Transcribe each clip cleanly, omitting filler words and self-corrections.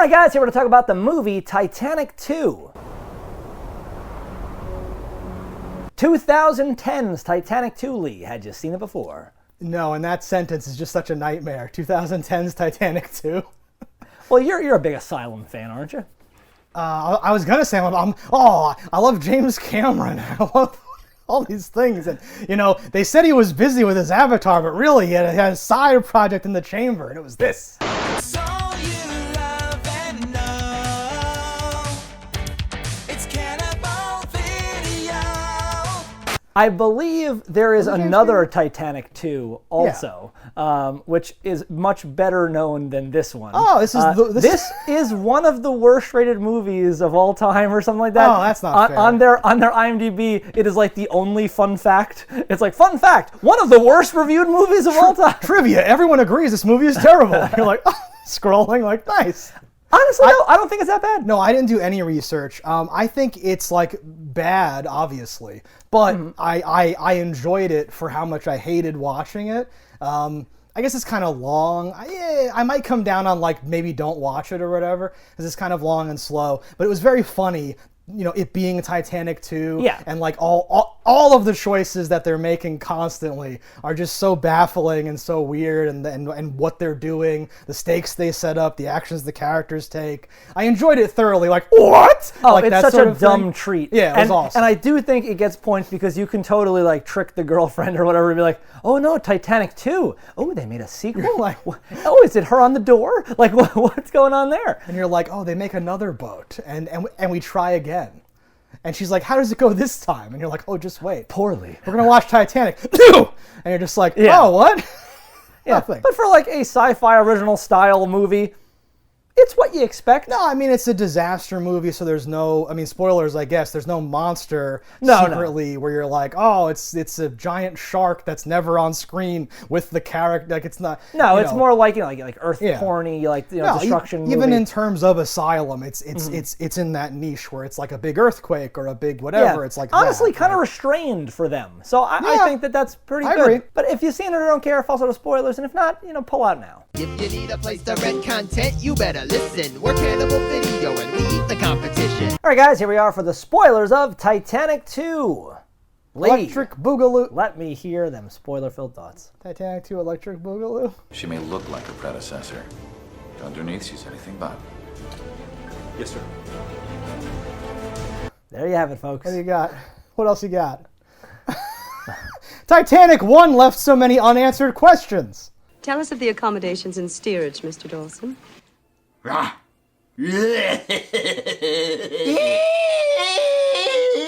All right, guys, here we're going to talk about the movie Titanic II. 2010's Titanic II, Lee. Had you seen it before? No, and that sentence is just such a nightmare. 2010's Titanic II. Well, you're a big Asylum fan, aren't you? I was gonna say I love James Cameron. I love all these things, and they said he was busy with his Avatar, but really he had a side project in the chamber, and it was this. I believe there is another Titanic II also, which is much better known than this one. Oh, this is one of the worst rated movies of all time or something like that. Oh, that's not fair. On their IMDb, it is like the only fun fact. It's like, fun fact, one of the worst reviewed movies of all time. Trivia, everyone agrees this movie is terrible. You're like, scrolling like, nice. Honestly, I don't think it's that bad. No, I didn't do any research. I think it's like bad, obviously, but I enjoyed it for how much I hated watching it. I guess it's kind of long. I might come down on like maybe don't watch it or whatever because it's kind of long and slow. But it was very funny. It being a Titanic 2, and like all of the choices that they're making constantly are just so baffling and so weird, and what they're doing, the stakes they set up, the actions the characters take. I enjoyed it thoroughly. Like, what? Oh, like, it's such a dumb treat. Yeah, it was awesome. And I do think it gets points because you can totally like trick the girlfriend or whatever and be like, oh no, Titanic 2. Oh, they made a sequel? Like, oh, is it her on the door? Like, what's going on there? And you're like, oh, they make another boat, and we try again. And she's like, how does it go this time? And you're like, oh, just wait. Poorly. We're going to watch Titanic. And you're just like, oh, what? Nothing. But for like a sci-fi original style movie, it's what you expect. No, I mean, it's a disaster movie, so there's no, spoilers, I guess. There's no monster secretly where you're like, oh, it's a giant shark that's never on screen with the character. Like, it's not. No, it's more like, like Earth porny, destruction movie. Even in terms of Asylum, it's in that niche where it's like a big earthquake or a big whatever. Yeah. It's like honestly kind of restrained for them. So I think that's pretty good. Agree. But if you've seen it or don't care, false out of spoilers, and if not, pull out now. If you need a place to rent content, you better listen. We're Cannibal Video and we eat the competition. All right, guys, here we are for the spoilers of Titanic II. Lee, Electric Boogaloo. Let me hear them spoiler-filled thoughts. Titanic 2 Electric Boogaloo. She may look like her predecessor, but underneath she's anything but. Yes, sir. There you have it, folks. What do you got? What else you got? Titanic 1 left so many unanswered questions. Tell us of the accommodations in steerage, Mr. Dawson.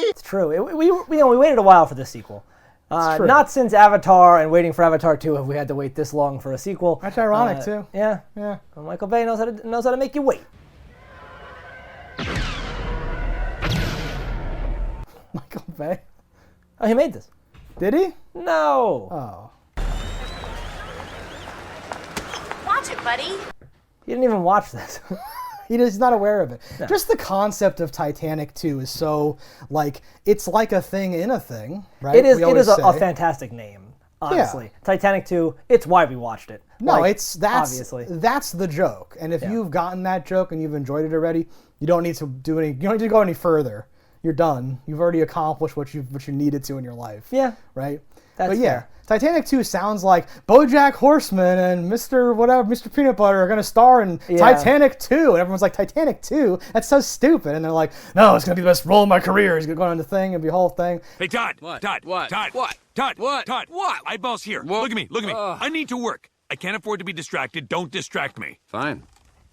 It's true. We waited a while for this sequel. Not since Avatar and waiting for Avatar 2 have we had to wait this long for a sequel. That's ironic too. Yeah. Well, Michael Bay knows how to make you wait. Michael Bay? Oh, he made this. Did he? No. Oh. Watch it, buddy. He didn't even watch this. He's not aware of it. No. Just the concept of Titanic 2 is so, like, it's like a thing in a thing, right? It is a fantastic name, honestly. Yeah. Titanic 2, it's why we watched it. No, obviously. That's the joke. And if you've gotten that joke and you've enjoyed it already, you don't need to go any further. You're done. You've already accomplished what you needed to in your life. Yeah. Right? That's fair. Titanic 2 sounds like BoJack Horseman and Mr. Peanut Butter are going to star in Titanic 2. And everyone's like, Titanic 2? That's so stupid. And they're like, no, it's going to be the best role of my career. He's going to go on the thing and be a whole thing. Hey, Todd. What? Todd. What? Todd. What? Todd. What? Todd. What? Eyeballs here. What? Look at me. Look at me. I need to work. I can't afford to be distracted. Don't distract me. Fine.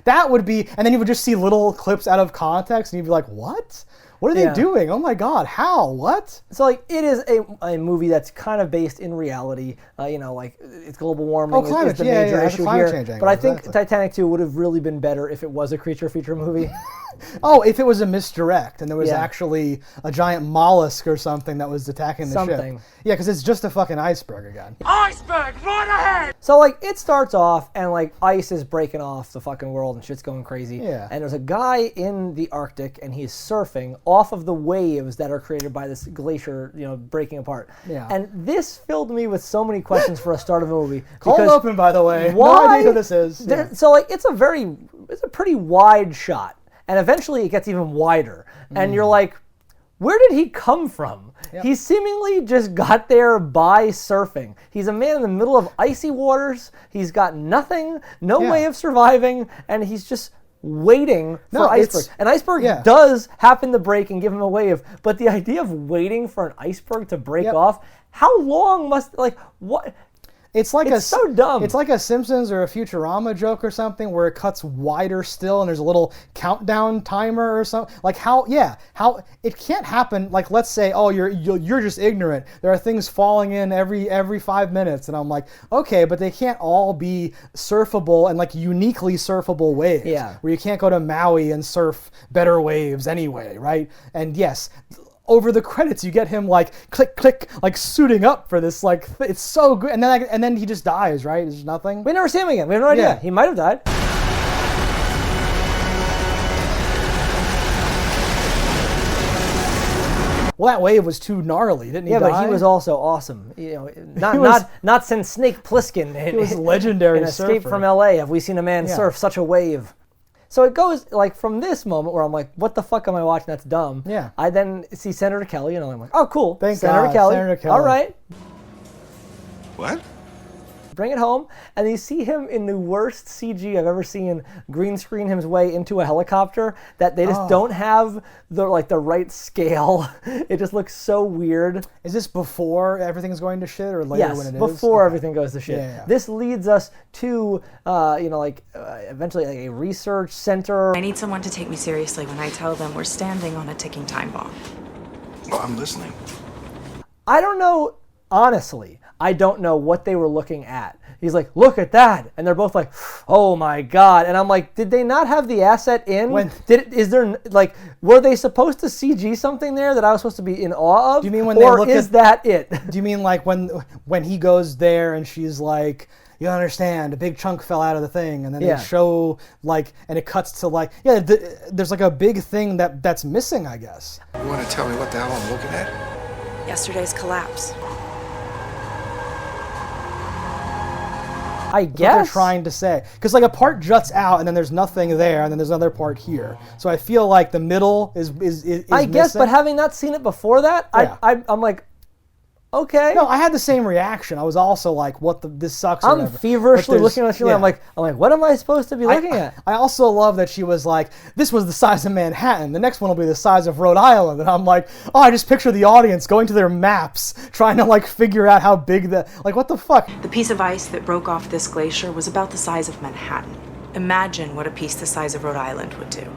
That would be, and then you would just see little clips out of context and you'd be like, what? What are they doing? Oh my God, how? What? So like it is a movie that's kind of based in reality. Like it's global warming is the major issue here. But I think Titanic 2 would have really been better if it was a creature feature movie. Oh, if it was a misdirect and there was actually a giant mollusk or something that was attacking the ship. Yeah, because it's just a fucking iceberg again. Iceberg, right ahead! So, like, it starts off and, like, ice is breaking off the fucking world and shit's going crazy. Yeah. And there's a guy in the Arctic and he's surfing off of the waves that are created by this glacier, breaking apart. Yeah. And this filled me with so many questions for a start of a movie. Cold open, by the way. Why? No idea who this is. Yeah. So it's a pretty wide shot, and eventually it gets even wider, and you're like, where did he come from? Yep. He seemingly just got there by surfing. He's a man in the middle of icy waters. He's got nothing, no way of surviving, and he's just waiting for iceberg. An iceberg does happen to break and give him a wave, but the idea of waiting for an iceberg to break off, how long must, what? It's so dumb. It's like a Simpsons or a Futurama joke or something where it cuts wider still and there's a little countdown timer or something. How it can't happen. Let's say, oh, you're just ignorant. There are things falling in every 5 minutes, and I'm like, okay, but they can't all be surfable and uniquely surfable waves. Yeah. Where you can't go to Maui and surf better waves anyway, right? And yes. Over the credits, you get him click, click, suiting up for this. It's so good, and then he just dies. Right? There's nothing. We never see him again. We have no idea. Yeah. He might have died. Well, that wave was too gnarly, didn't he? Yeah, die? but he was also awesome. Not since Snake Plissken. He was legendary. In Escape from L.A. Have we seen a man surf such a wave? So it goes from this moment where I'm like, what the fuck am I watching? That's dumb. Yeah. I then see Senator Kelly and I'm like, oh, cool. Thank Senator God, Kelly. Senator Kelly. All right. What? Bring it home. And you see him in the worst CG I've ever seen green screen his way into a helicopter that they just don't have the right scale. It just looks so weird. Is this before everything's going to shit or later when it is? Yes, before everything goes to shit. Yeah. This leads us to, eventually a research center. I need someone to take me seriously when I tell them we're standing on a ticking time bomb. Well, I'm listening. I don't know, honestly, I don't know what they were looking at. He's like, look at that. And they're both like, oh my God. And I'm like, did they not have the asset in? Were they supposed to CG something there that I was supposed to be in awe of? Do you mean when that it? Do you mean when he goes there and she's like, you understand, a big chunk fell out of the thing, and then they show and it cuts to there's a big thing that's missing, I guess. You want to tell me what the hell I'm looking at? Yesterday's collapse. I guess. What they're trying to say. Because a part juts out and then there's nothing there and then there's another part here. So I feel like the middle is I guess, missing. but having not seen it before that, I'm like, okay. No, I had the same reaction. I was also like, this sucks or I'm whatever. feverishly looking at you. I'm like, what am I supposed to be looking at? I also love that she was like, this was the size of Manhattan. The next one will be the size of Rhode Island. And I'm like, oh, I just picture the audience going to their maps, trying to figure out how big what the fuck? The piece of ice that broke off this glacier was about the size of Manhattan. Imagine what a piece the size of Rhode Island would do.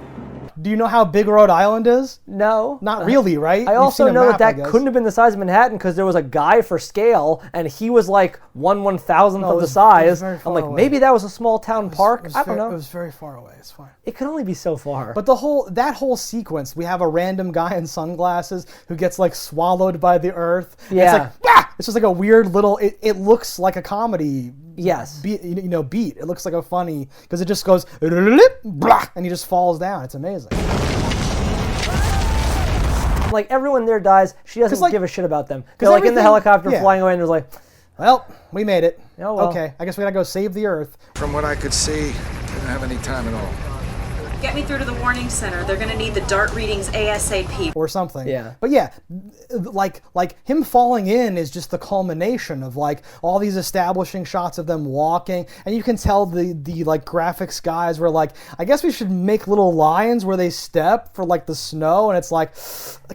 Do you know how big Rhode Island is? No. Not really, right? I also know that couldn't have been the size of Manhattan because there was a guy for scale and he was 1/1000th of the size. I'm like, maybe that was a small town park. I don't know. It was very far away. It's fine. It could only be so far. But that whole sequence, we have a random guy in sunglasses who gets swallowed by the earth. Yeah. It's just a weird little. It looks like a comedy. Yes. Beat. It looks like a funny because it just goes and he just falls down. It's amazing. Everyone there dies. She doesn't give a shit about them. They're in the helicopter flying away and there's like, well, we made it. Oh, well. Okay, I guess we gotta go save the Earth. From what I could see, didn't have any time at all. Get me through to the warning center. They're gonna need the dart readings ASAP. Or something. Yeah. But yeah, him falling in is just the culmination of all these establishing shots of them walking, and you can tell the graphics guys were I guess we should make little lines where they step for the snow, and it's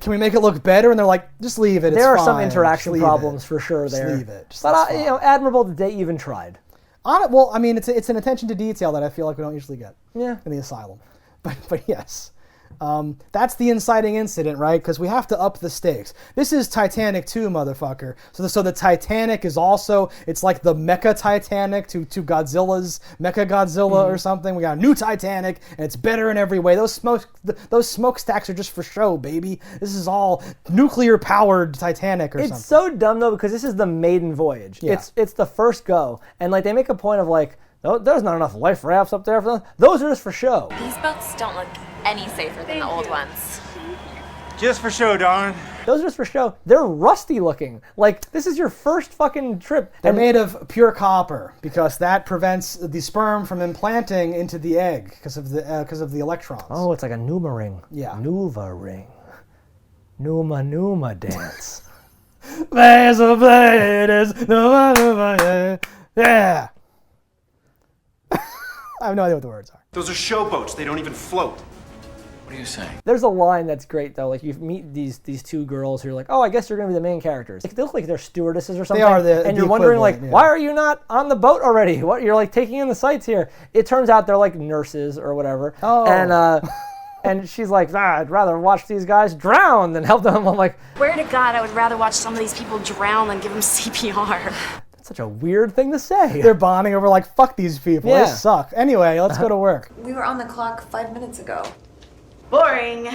can we make it look better? And they're like, just leave it. There are fine. some interaction problems for sure there. Just leave it. But admirable that they even tried. Well, I mean, it's an attention to detail that I feel like we don't usually get. Yeah. In the asylum. But yes, that's the inciting incident, right? Because we have to up the stakes. This is Titanic II, motherfucker. So the Titanic is also, it's like the Mecha Titanic to Godzilla's Mecha Godzilla or something. We got a new Titanic, and it's better in every way. Those smokestacks are just for show, baby. This is all nuclear-powered Titanic or something. It's so dumb, though, because this is the maiden voyage. Yeah. It's the first go. And they make a point of there's not enough life rafts up there for them. Those are just for show. These boats don't look any safer than the old ones. Just for show, darling. Those are just for show. They're rusty looking. Like, this is your first fucking trip. They're made of pure copper because that prevents the sperm from implanting into the egg because of the electrons. Oh, it's like a Numa ring. Yeah. Nuva ring. Numa dance. There's a blade is Numa, yeah. I have no idea what the words are. Those are showboats. They don't even float. What are you saying? There's a line that's great though. Like you meet these two girls who are like, oh, I guess you're gonna be the main characters. Like, they look like they're stewardesses or something. They are and you're wondering like, yeah. why are you not on the boat already? What you're like taking in the sights here? It turns out they're like nurses or whatever. Oh. And she's like, I'd rather watch these guys drown than help them. I'm like, Swear to God, I would rather watch some of these people drown than give them CPR. that's such a weird thing to say. They're bonding over like, fuck these people. Yeah. They suck. Anyway, let's go to work. We were on the clock 5 minutes ago. Boring.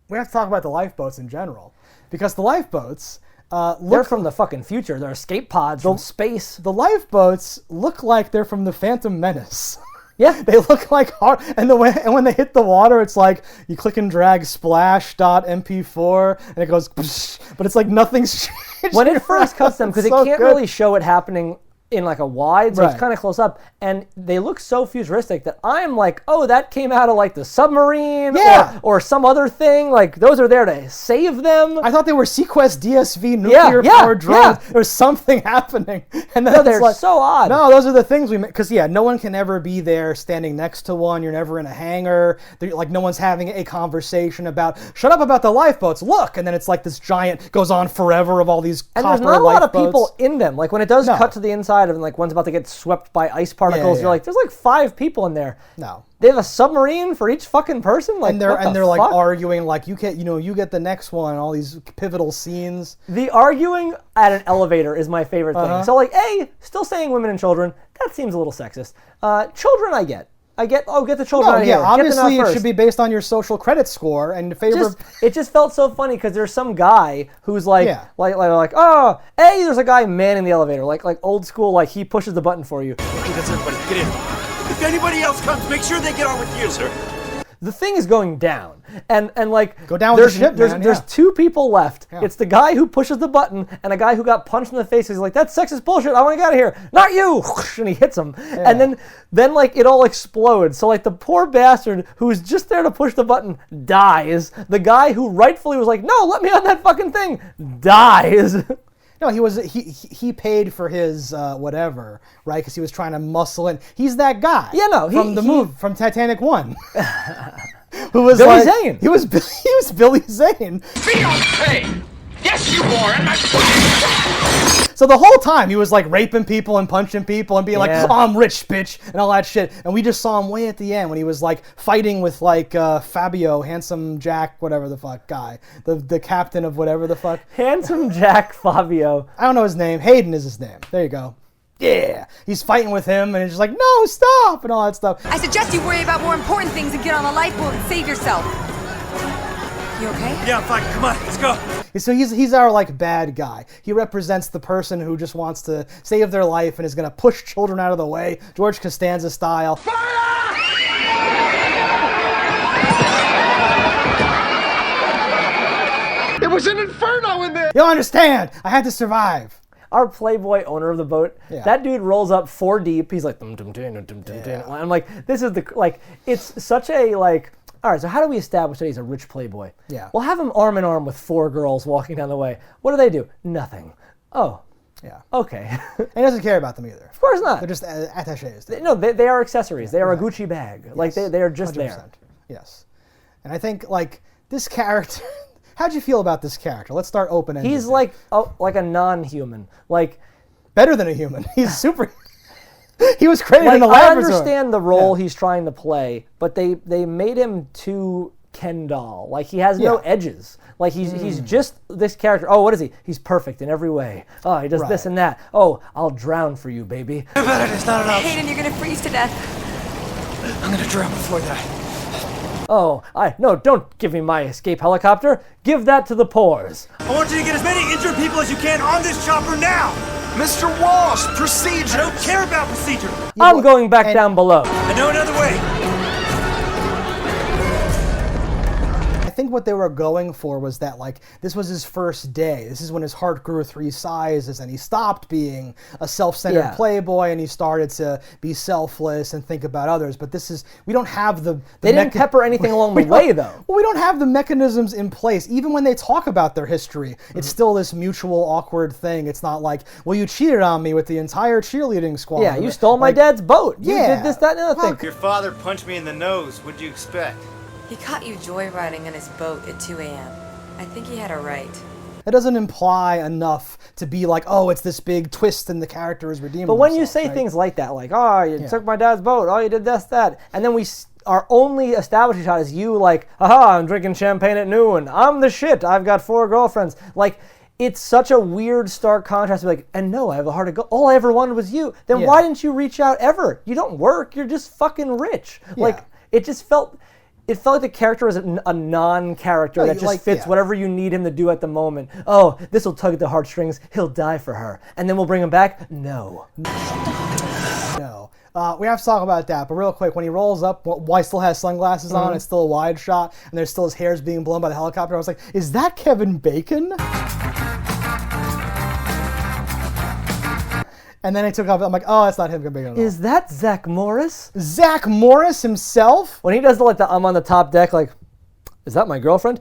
We have to talk about the lifeboats in general because the lifeboats they're from the fucking future. They're escape pods from space. The lifeboats look like they're from the Phantom Menace. Yeah, they look like hard, and when they hit the water, it's like you click and drag splash.mp4, and it goes, but it's like nothing's changed. When it first cuts them, because it can't really show it happening in like a wide, so it's kind of close up, and they look so futuristic that I'm like, oh, that came out of like the submarine, or some other thing. Like those are there to save them. I thought they were Sequest DSV nuclear powered drones. Yeah. There's something happening, and then they're like, so odd. No, those are the things we because no one can ever be there standing next to one. You're never in a hangar. Like no one's having a conversation about shut up about the lifeboats. Look, and then it's like this giant goes on forever of all these and copper there's not a lot of lifeboats. people in them. Like when it does cut to the inside and like one's about to get swept by ice particles, you're like, there's like 5 people in there. No. They have a submarine for each fucking person? Like, and they're like arguing like you get the next one, all these pivotal scenes. The arguing at an elevator is my favorite thing. So like still saying women and children, that seems a little sexist. Children get the children out of here. Obviously it should be based on your social credit score and in favor of... It just felt so funny because there's some guy who's like, there's a guy manning the elevator, like old school, like he pushes the button for you. Okay, that's everybody. Get in. If anybody else comes, make sure they get on with you, sir. The thing is going down, and like go down with the ship, man. There's 2 people left. Yeah. It's the guy who pushes the button and a guy who got punched in the face. He's like, "That's sexist bullshit. I want to get out of here." Not you, and he hits him, and then like it all explodes. So like the poor bastard who's just there to push the button dies. The guy who rightfully was like, "No, let me on that fucking thing," dies. No, he paid for his whatever, right? Because he was trying to muscle in. He's that guy. Yeah, no, from Titanic II, who was Billy Zane. He was Billy Zane. Beyonce! Yes, you are! So the whole time he was like raping people and punching people and being like, "Oh, I'm rich, bitch," and all that shit. And we just saw him way at the end when he was like fighting with like Fabio, Handsome Jack, whatever the fuck guy, the captain of whatever the fuck. Handsome Jack Fabio. I don't know his name. Hayden is his name. There you go. Yeah, he's fighting with him and he's just like, "No, stop," and all that stuff. I suggest you worry about more important things and get on the lifeboat and save yourself. You okay? Yeah, I'm fine. Come on, let's go. So he's our like bad guy. He represents the person who just wants to save their life and is going to push children out of the way, George Costanza style. It was an inferno in there. You don't understand. I had to survive. Our Playboy owner of the boat, that dude rolls up 4 deep. He's like, dum, dum, dum, dum, dum, dum, dum. I'm like, this is it's such a like. All right, so how do we establish that he's a rich playboy? Yeah. We'll have him arm in arm with 4 girls walking down the way. What do they do? Nothing. Oh. Yeah. Okay. And he doesn't care about them either. Of course not. They're just attachés. They are accessories. They are a Gucci bag. Yes. Like they are just 100%. There. Yes. And I think like this character. How'd you feel about this character? Let's start open-ended. He's like a non-human. Like better than a human. He's super. He was created in a laboratory. I understand the role he's trying to play, but they made him too Ken doll. Like he has no edges. Like he's just this character. Oh, what is he? He's perfect in every way. Oh, he does this and that. Oh, I'll drown for you, baby. It's not enough. Hayden, you're gonna freeze to death. I'm gonna drown before that. Oh, no, don't give me my escape helicopter. Give that to the poors. I want you to get as many injured people as you can on this chopper now. Mr. Walsh, procedure. I don't care about procedure. I'm going back down below. I know another way. I think what they were going for was that like this was his first day. This is when his heart grew 3 sizes, and he stopped being a self-centered playboy, and he started to be selfless and think about others. But we don't have the they didn't pepper anything along the way, though. Well, we don't have the mechanisms in place. Even when they talk about their history, it's still this mutual awkward thing. It's not like, well, you cheated on me with the entire cheerleading squad. Yeah, you stole my dad's boat. You did this, that, and the other thing. Your father punched me in the nose. What'd you expect? He caught you joyriding on his boat at 2 a.m. I think he had a right. It doesn't imply enough to be like, oh, it's this big twist and the character is redeeming But when you himself, say right? things like that, like, oh, you took my dad's boat, oh, you did this, that, and then our only establishing shot is you like, aha, I'm drinking champagne at noon, I'm the shit, I've got 4 girlfriends. Like, it's such a weird, stark contrast to be like, and no, I have a heart of gold. All I ever wanted was you. Then why didn't you reach out ever? You don't work. You're just fucking rich. Yeah. Like, it felt like the character is a non-character that just fits whatever you need him to do at the moment. Oh, this will tug at the heartstrings. He'll die for her. And then we'll bring him back? No. No. We have to talk about that, but real quick, when he rolls up, while he still has sunglasses on, it's still a wide shot, and there's still his hair's being blown by the helicopter. I was like, is that Kevin Bacon? And then I took off, I'm like, oh, that's not him, Kevin Bacon at all. Is that Zach Morris? Zach Morris himself? When he does the I'm on the top deck, like, is that my girlfriend?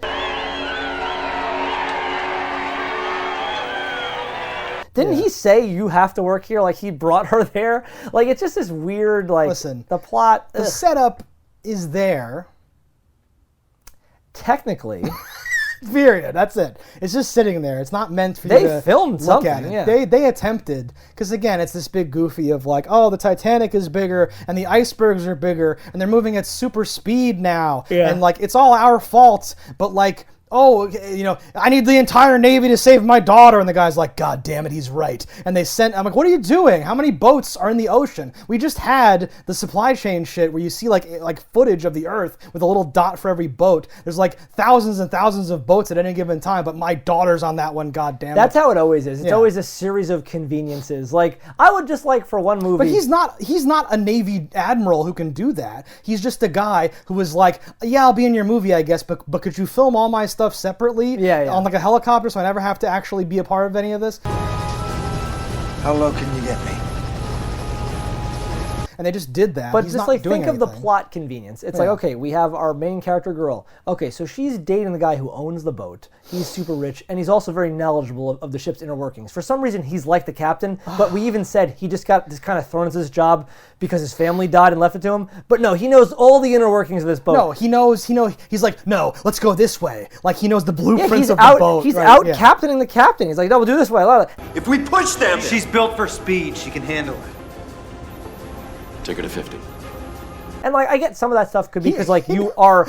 Didn't he say you have to work here? Like, he brought her there? Like, it's just this weird, like, listen, the plot. The setup is there. Technically. Period. That's it. It's just sitting there. It's not meant for you to filmed look something, at it. yeah. They attempted, because again, it's this big goofy of like, oh, the Titanic is bigger and the icebergs are bigger and they're moving at super speed now. Yeah. And like, it's all our fault, but like, oh, you know, I need the entire Navy to save my daughter. And the guy's like, God damn it, he's right. And I'm like, what are you doing? How many boats are in the ocean? We just had the supply chain shit where you see like footage of the Earth with a little dot for every boat. There's like thousands and thousands of boats at any given time, but my daughter's on that one, God damn it. That's how it always is. It's always a series of conveniences. Like, I would just like for one movie. But he's not a Navy admiral who can do that. He's just a guy who was like, yeah, I'll be in your movie, I guess, but could you film all my stuff separately on like a helicopter so I never have to actually be a part of any of this? How low can you get me? And they just did that. But He's just not like doing think of the anything. plot convenience. It's like, okay, we have our main character girl. Okay, so she's dating the guy who owns the boat. He's super rich, and he's also very knowledgeable of the ship's inner workings. For some reason, he's like the captain, but we even said he just got this kind of thrown into this job because his family died and left it to him. But no, he knows all the inner workings of this boat. No, he knows, he's like, no, let's go this way. Like, he knows the blueprints of the boat. He's out captaining the captain. He's like, no, we'll do this way. If we push them, she's built for speed. She can handle it. Take her to 50. And like, I get some of that stuff could be because like you are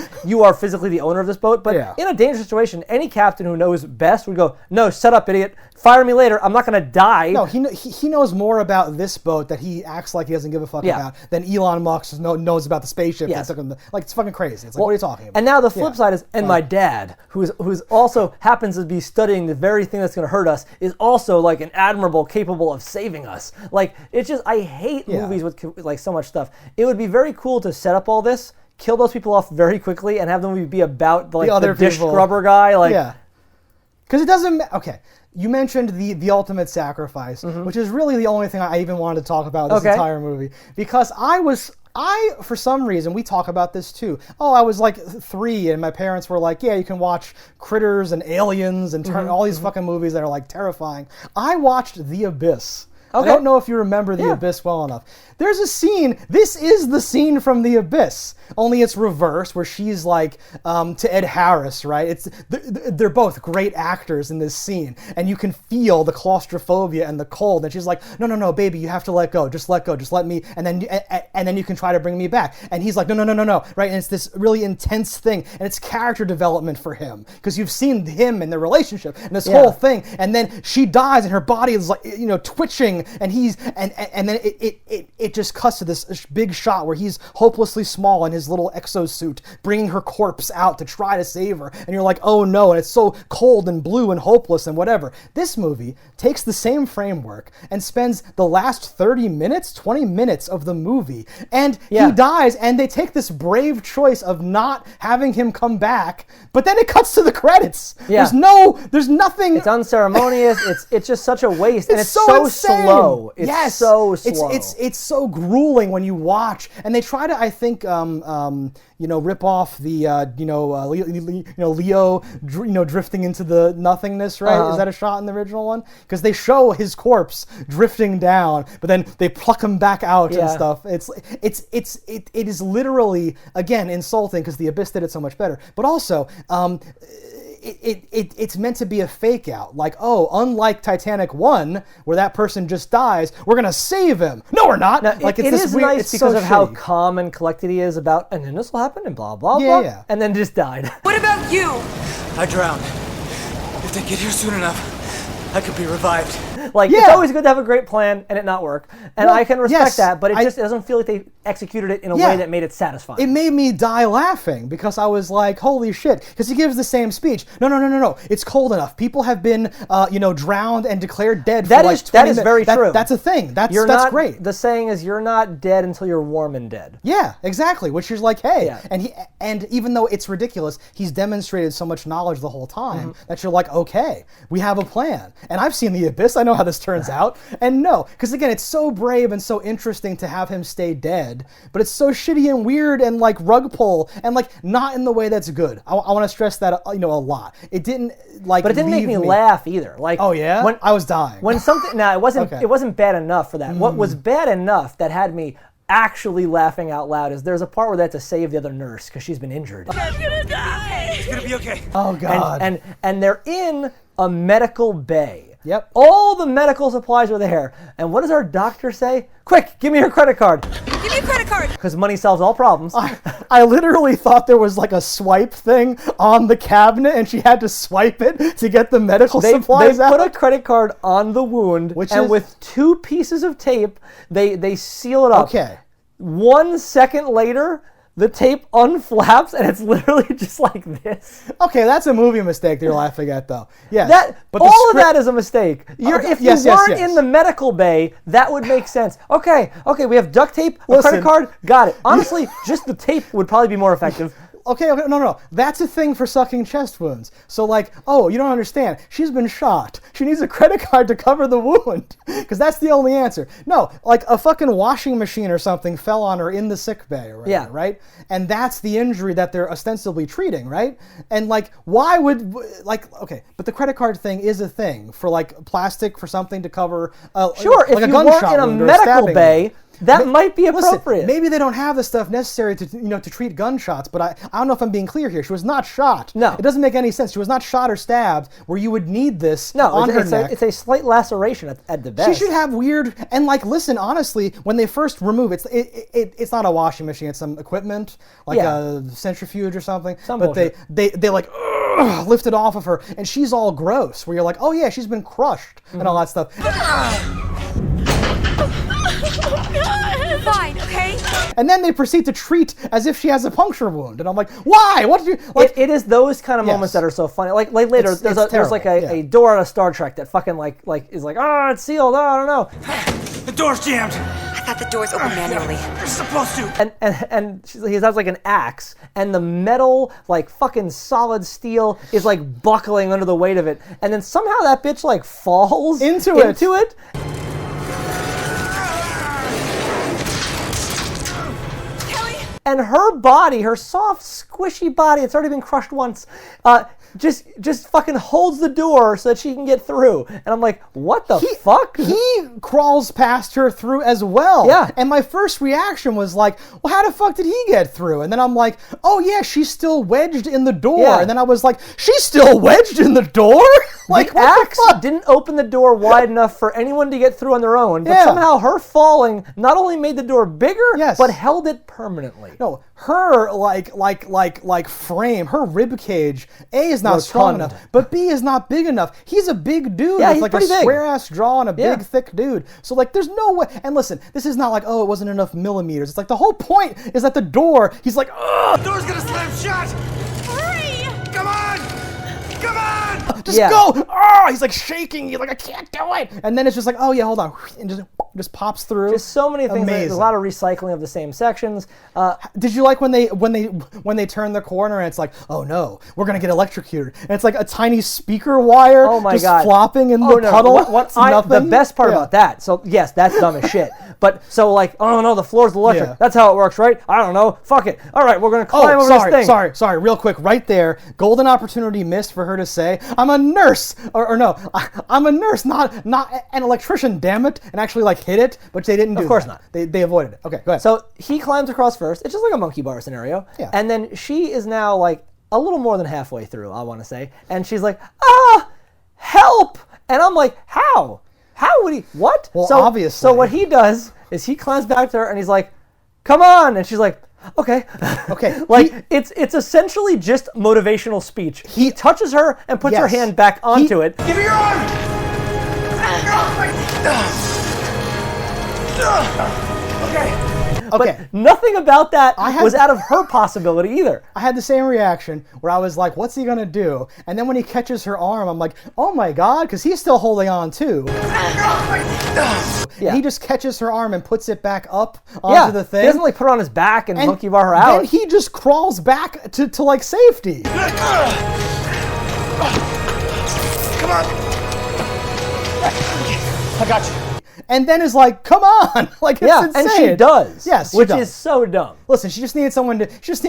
physically the owner of this boat, but in a dangerous situation, any captain who knows best would go, no, shut up, idiot. Fire me later. I'm not going to die. No, he knows more about this boat that he acts like he doesn't give a fuck about than Elon Musk knows about the spaceship. Yes. That took him like, it's fucking crazy. It's like, what are you talking about? And now the flip side is, and my dad, who's also happens to be studying the very thing that's going to hurt us, is also like an admiral capable of saving us. Like, it's just, I hate movies with like so much stuff. It would be very cool to set up all this, kill those people off very quickly, and have the movie be about like the dish scrubber guy. Like, because it doesn't. Okay, you mentioned the ultimate sacrifice, which is really the only thing I even wanted to talk about this entire movie, because I, for some reason, we talk about this too. Oh, I was like 3 and my parents were like, yeah, you can watch Critters and Aliens and all these fucking movies that are like terrifying. I watched The Abyss. Okay. I don't know if you remember The Abyss well enough. There's a scene, this is the scene from The Abyss, only it's reversed, where she's like to Ed Harris, right? They're both great actors in this scene, and you can feel the claustrophobia and the cold, and she's like, no, baby, you have to let go, just let me, and then you can try to bring me back. And he's like, no, right? And it's this really intense thing, and it's character development for him, because you've seen him in the relationship, and this whole thing, and then she dies, and her body is like, twitching, ring, and then it just cuts to this big shot where he's hopelessly small in his little exosuit, bringing her corpse out to try to save her, and you're like, oh no, and it's so cold and blue and hopeless and whatever. This movie takes the same framework and spends the last 20 minutes of the movie, and he dies, and they take this brave choice of not having him come back, but then it cuts to the credits. Yeah. There's nothing. It's unceremonious. it's just such a waste, and it's so insane. Slow. It's so slow. It's so grueling when you watch, and they try to, I think, rip off the Leo drifting into the nothingness, right? Is that a shot in the original one? Because they show his corpse drifting down, but then they pluck him back out and stuff. It is literally, again, insulting because the Abyss did it so much better, but also it's meant to be a fake out. Like, oh, unlike Titanic 1, where that person just dies, we're gonna save him. No, we're not. Now, like, it is weird, nice because of how calm and collected he is about, and then this will happen, and blah, blah, blah, and then just died. What about you? I drowned. If they get here soon enough, I could be revived. Like, it's always good to have a great plan and it not work. And I can respect that, but it doesn't feel like they executed it in a way that made it satisfying. It made me die laughing because I was like, holy shit. Because he gives the same speech. No. It's cold enough. People have been, drowned and declared dead for like 20 minutes. That is very true. That's a thing. That's great. The saying is, you're not dead until you're warm and dead. Yeah, exactly. Which is like, hey. Yeah. And even though it's ridiculous, he's demonstrated so much knowledge the whole time that you're like, okay, we have a plan. And I've seen The Abyss. I know how this turns out. And no, because again, it's so brave and so interesting to have him stay dead, but it's so shitty and weird and like rug pull and like not in the way that's good. I want to stress that a lot. It didn't like, but it didn't make me laugh either. Like, oh yeah, when I was dying. When something, it wasn't. Okay. It wasn't bad enough for that. What was bad enough that had me actually laughing out loud is there's a part where they have to save the other nurse because she's been injured. I'm gonna die. It's gonna be okay. Oh god. And they're in a medical bay. Yep. All the medical supplies are there. And what does our doctor say? Quick, give me your credit card. Give me a credit card. Because money solves all problems. I literally thought there was like a swipe thing on the cabinet and she had to swipe it to get the medical supplies out. They put a credit card on the wound, with 2 pieces of tape, they seal it up. Okay. 1 second later, the tape unflaps and it's literally just like this. Okay, that's a movie mistake that you're laughing at, though. Yeah, but all of that is a mistake. If you weren't in the medical bay, that would make sense. Okay, we have duct tape, a credit card, got it. Honestly, just the tape would probably be more effective. Okay, no. That's a thing for sucking chest wounds. So like, oh, you don't understand. She's been shot. She needs a credit card to cover the wound. Because that's the only answer. No, like a fucking washing machine or something fell on her in the sick bay or whatever, right? And that's the injury that they're ostensibly treating, right? And like, why would, like, okay, but the credit card thing is a thing for like plastic for something to cover, sure, like if a you gunshot weren't in a wound or medical bay, that might be appropriate. Listen, maybe they don't have the stuff necessary to to treat gunshots, but I don't know if I'm being clear here. She was not shot. No. It doesn't make any sense. She was not shot or stabbed where you would need this on her neck. It's a slight laceration at the best. She should have weird, and like, listen, honestly, when they first remove it's not a washing machine, it's some equipment, like a centrifuge or something. They like lift it off of her, and she's all gross, where you're like, oh yeah, she's been crushed and all that stuff. Fine, okay? And then they proceed to treat as if she has a puncture wound, and I'm like, why? What did you like? It is those kind of moments that are so funny. Like later, there's like a door on a Star Trek that fucking like is like, it's sealed. Oh, I don't know. The door's jammed. I thought the doors open manually. You're supposed to. And he has like an axe, and the metal, like fucking solid steel, is like buckling under the weight of it, and then somehow that bitch like falls into it. And her body, her soft, squishy body, it's already been crushed once, just fucking holds the door so that she can get through. And I'm like, what the fuck? He crawls past her through as well. Yeah. And my first reaction was like, well, how the fuck did he get through? And then I'm like, oh yeah, she's still wedged in the door. Yeah. And then I was like, she's still wedged in the door? Like, the axe didn't open the door wide enough for anyone to get through on their own, but somehow her falling not only made the door bigger, but held it permanently. No, her like like frame, her rib cage, A, is not strong Rotund. enough, but B, is not big enough. He's a big dude Yeah, with he's like a pretty big. square ass jaw and a Yeah. big thick dude. So like there's no way. And listen, this is not like, oh, it wasn't enough millimeters. It's like the whole point is that the door, he's like, ugh, The door's gonna slam shut! Hurry! Come on! Come on! just go! Oh, he's like shaking. He's like, I can't do it. And then it's just like, oh yeah, hold on, and just pops through. Just so many things. Amazing. There's a lot of recycling of the same sections. Did you like when they turn the corner and it's like, oh no, we're gonna get electrocuted, and it's like a tiny speaker wire Oh my just God. flopping in the Oh, no, puddle? What It's nothing. the best part Yeah. about that, so yes, that's dumb as shit. But so like, oh no, the floor's electric. Yeah. That's how it works, right? I don't know. Fuck it. All right, we're gonna climb over this thing. Sorry, real quick, right there, golden opportunity missed for her to say, I'm a nurse, or no, I'm a nurse, not an electrician, damn it, and actually like hit it, but they didn't do Of course that. not. They avoided it. Okay, go ahead. So he climbs across first. It's just like a monkey bar scenario. Yeah. And then she is now like a little more than halfway through, I want to say. And she's like, help! And I'm like, how? How would he? What? Well, so, obviously. So what he does is he climbs back to her and he's like, come on! And she's like, okay. Okay. Like it's essentially just motivational speech. He touches her and puts her Yes. hand back onto it. Give me your arm! Okay. But nothing about that I had- was out of her possibility either. I had the same reaction where I was like, what's he gonna do? And then when he catches her arm, I'm like, oh my God, because he's still holding on too. Yeah. And he just catches her arm and puts it back up onto the thing. He doesn't like put her on his back and, and monkey bar her out. Then he just crawls back to like safety. Come on! I got you. And then is like, come on, like it's yeah, insane. and she does. Yes, she which does. is so dumb. Listen, she just needed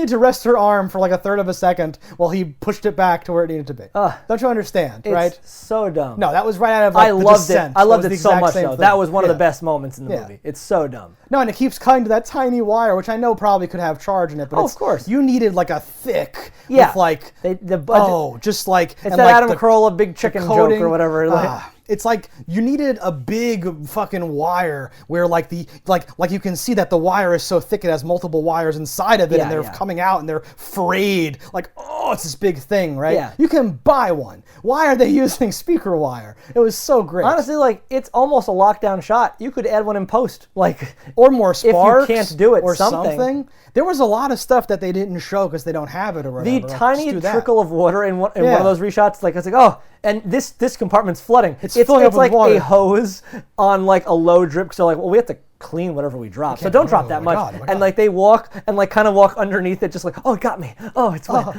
to rest her arm for like a third of a second while he pushed it back to where it needed to be. Don't you understand, It's right? so dumb. No, that was right out of like, I The loved Descent. it. I loved That was it the so exact much same though. thing. That was one of Yeah. the best moments in the Yeah. movie. It's so dumb. No, and it keeps cutting to that tiny wire, which I know probably could have charge in it, but Oh, of course. you needed like a thick, Yeah. with like, The budget. just like, It's and that like Adam the Carolla big chicken joke coating. or whatever. It's like you needed a big fucking wire where like like you can see that the wire is so thick it has multiple wires inside of it, Yeah, and they're yeah. coming out and they're frayed. Like, oh, it's this big thing, right? Yeah. You can buy one. Why are they using speaker wire? It was so great. Honestly, like it's almost a lockdown shot. You could add one in post, like or more sparks. If you can't do it, or something. There was a lot of stuff that they didn't show because they don't have it or whatever. the Like, tiny just do that. trickle of water in one Yeah. of those reshots. Like it's like, oh, and this compartment's flooding. It's filling up with like water. a hose on like a low drip. So like, well, we have to clean whatever we drop. So don't drop that much. God, oh my and God. like they walk and like kind of walk underneath it, just like, oh, it got me. Oh, it's wet.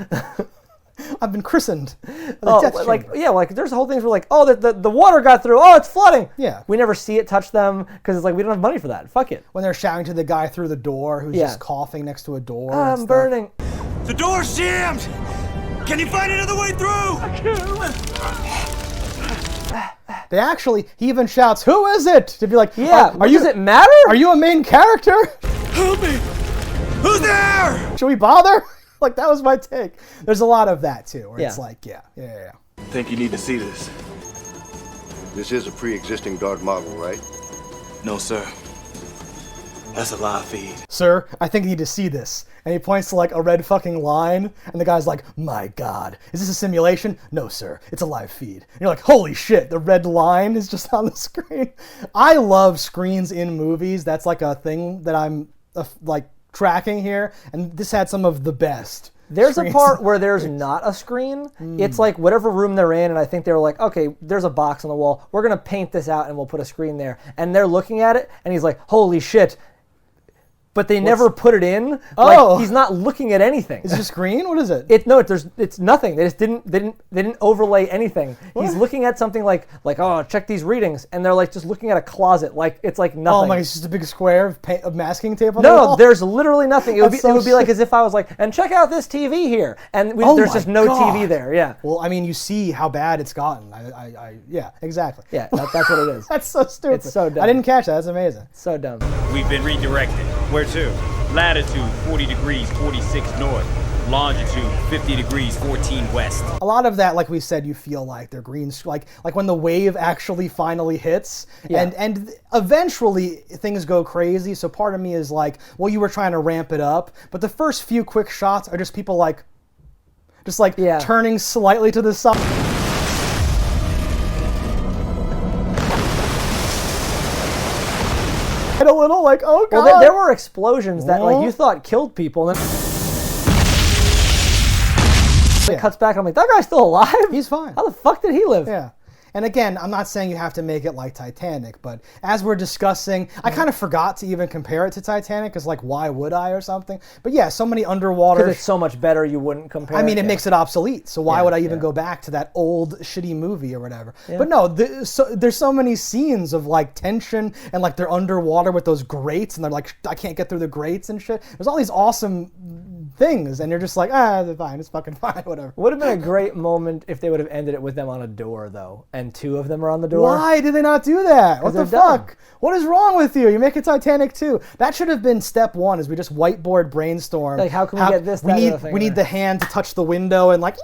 I've been christened. The Oh, death like chamber. yeah, like there's whole things where like, oh, the water got through. Oh, it's flooding. Yeah. We never see it touch them because it's like we don't have money for that. Fuck it. When they're shouting to the guy through the door who's Yeah. just coughing next to a door. and I'm stuff. burning. The door's jammed! Can you find another way through? They actually, he even shouts, "Who is it?" To be like, Yeah. are you? Does it matter? Are you a main character? Help me! Who's there? Should we bother? Like that was my take. There's a lot of that too, where it's Yeah. like, yeah. Think you need to see this? This is a pre-existing dark model, right? No, sir. That's a live feed. Sir, I think you need to see this. And he points to like a red fucking line, and the guy's like, my God, is this a simulation? No, sir, it's a live feed. And you're like, holy shit, the red line is just on the screen. I love screens in movies. That's like a thing that I'm like tracking here, and this had some of the best. There's a screens. part where there's not a screen. It's like whatever room they're in, and I think they were like, okay, there's a box on the wall. We're going to paint this out, and we'll put a screen there. And they're looking at it, and he's like, holy shit. But they never put it in. Oh. Like, he's not looking at anything. Is it just green? What is it? It's nothing. They just didn't overlay anything. He's looking at something like oh, check these readings, and they're like just looking at a closet, like it's like nothing. Oh my, it's just a big square of masking tape on the No, wall? there's literally nothing. It would be That's so like sick. as if I was like, and check out this TV here, and there's my just no God. TV there. Yeah. Well, I mean, you see how bad it's gotten. Yeah, exactly. Yeah, that's what it is. That's so stupid. It's so dumb. I didn't catch that. That's amazing. So dumb. We've been redirected. Where to? Latitude 40 degrees 46 north. Longitude 50 degrees 14 west. A lot of that, like we said, you feel like they're green, like when the wave actually finally hits, and eventually things go crazy. So part of me is like, well, you were trying to ramp it up, but the first few quick shots are just people turning slightly to the side. A little like, oh god. Well, there were explosions that like you thought killed people, and then it cuts back. And I'm like, that guy's still alive. He's fine. How the fuck did he live? Yeah. And again, I'm not saying you have to make it like Titanic, but as we're discussing, I kind of forgot to even compare it to Titanic, because like, why would I or something? But yeah, so many underwater... Because it's so much better, you wouldn't compare I mean, it yeah. makes it obsolete, so why would I even go back to that old shitty movie or whatever? Yeah. But no, there's so many scenes of like tension, and like they're underwater with those grates, and they're like, I can't get through the grates and shit. There's all these awesome things, and you're just like, they're fine, it's fucking fine, whatever. Would have been a great moment if they would have ended it with them on a door, though, and two of them are on the door. Why did they not do that? What the fuck? Dumb. What is wrong with you? You make a Titanic II. That should have been step one, is we just whiteboard brainstorm. Like, how can we get this, that, we need the hand to touch the window and like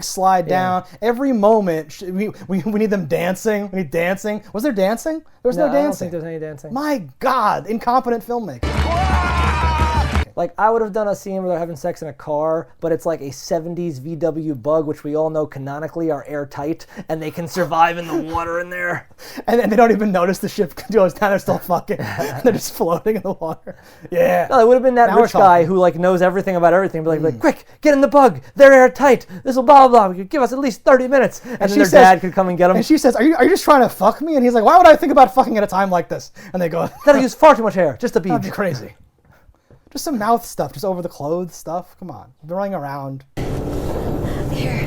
slide down. Every moment, we need them dancing. We need dancing. Was there dancing? There was no dancing. I don't think there's any dancing. My God, incompetent filmmaking. Like, I would have done a scene where they're having sex in a car, but it's like a 70s VW Bug, which we all know canonically are airtight, and they can survive in the water in there. And they don't even notice the ship goes down, they're still fucking. They're just floating in the water. Yeah. No, it would have been that rich guy who like knows everything about everything, but like, quick, get in the Bug. They're airtight. This will blah, blah, blah. Give us at least 30 minutes. And then their dad could come and get them. And she says, are you just trying to fuck me? And he's like, why would I think about fucking at a time like this? And they go, that'll use far too much hair. Just a bead. That'd be crazy. Just some mouth stuff, just over the clothes stuff. Come on, they're running around. Here,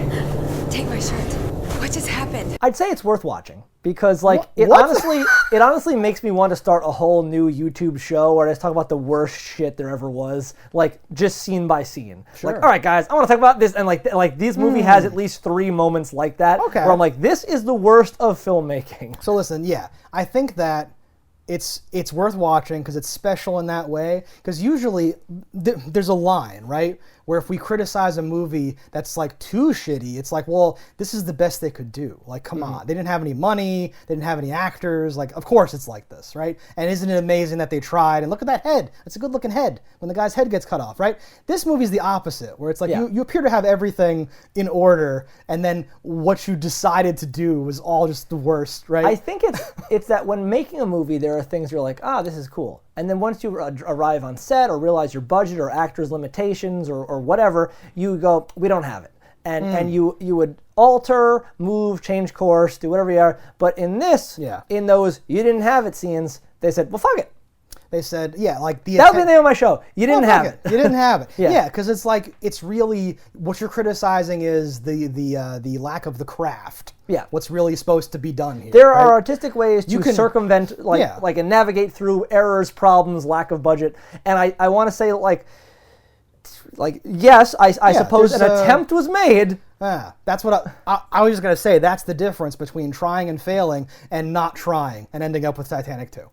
take my shirt. What just happened? I'd say it's worth watching because, like, it honestly makes me want to start a whole new YouTube show where I just talk about the worst shit there ever was, like just scene by scene. Sure. Like, all right, guys, I want to talk about this, and like this movie has at least 3 moments like that where I'm like, this is the worst of filmmaking. So listen, yeah, I think that it's worth watching because it's special in that way. Because usually there's a line, right, where if we criticize a movie that's like too shitty, it's like, well, this is the best they could do. Like, come on, they didn't have any money, they didn't have any actors. Like, of course it's like this, right? And isn't it amazing that they tried? And look at that head; it's a good-looking head when the guy's head gets cut off, right? This movie's the opposite, where it's like you appear to have everything in order, and then what you decided to do was all just the worst, right? I think it's that when making a movie, there are things you're like, this is cool. And then once you arrive on set or realize your budget or actors' limitations or whatever, you go, we don't have it. And you would alter, move, change course, do whatever you are. But in this, in those you didn't have it scenes, they said, well, fuck it. They said, yeah, like that would be the name of my show. You didn't have it. You didn't have it. Yeah, because it's like, it's really, what you're criticizing is the lack of the craft. Yeah. What's really supposed to be done here. There are artistic ways to circumvent, like and navigate through errors, problems, lack of budget. And I want to say, like yes, I suppose an attempt was made. That's what I was just going to say. That's the difference between trying and failing and not trying and ending up with Titanic 2.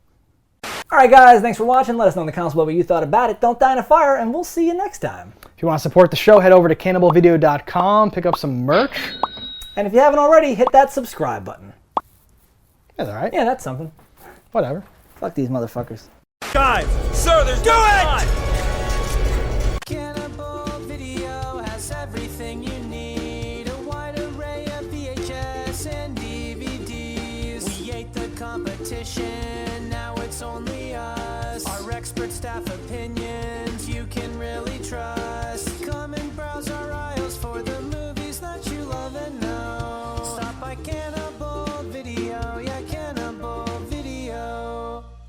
Alright guys, thanks for watching. Let us know in the comments below what you thought about it. Don't die in a fire, and we'll see you next time. If you want to support the show, head over to cannibalvideo.com, pick up some merch. And if you haven't already, hit that subscribe button. That's alright. Yeah, that's something. Whatever. Fuck these motherfuckers. Guys, sir, there's no time! Cannibal Video has everything you need. A wide array of VHS and DVDs. We ate the competition, now it's only us. Our expert staff opinions you can really trust.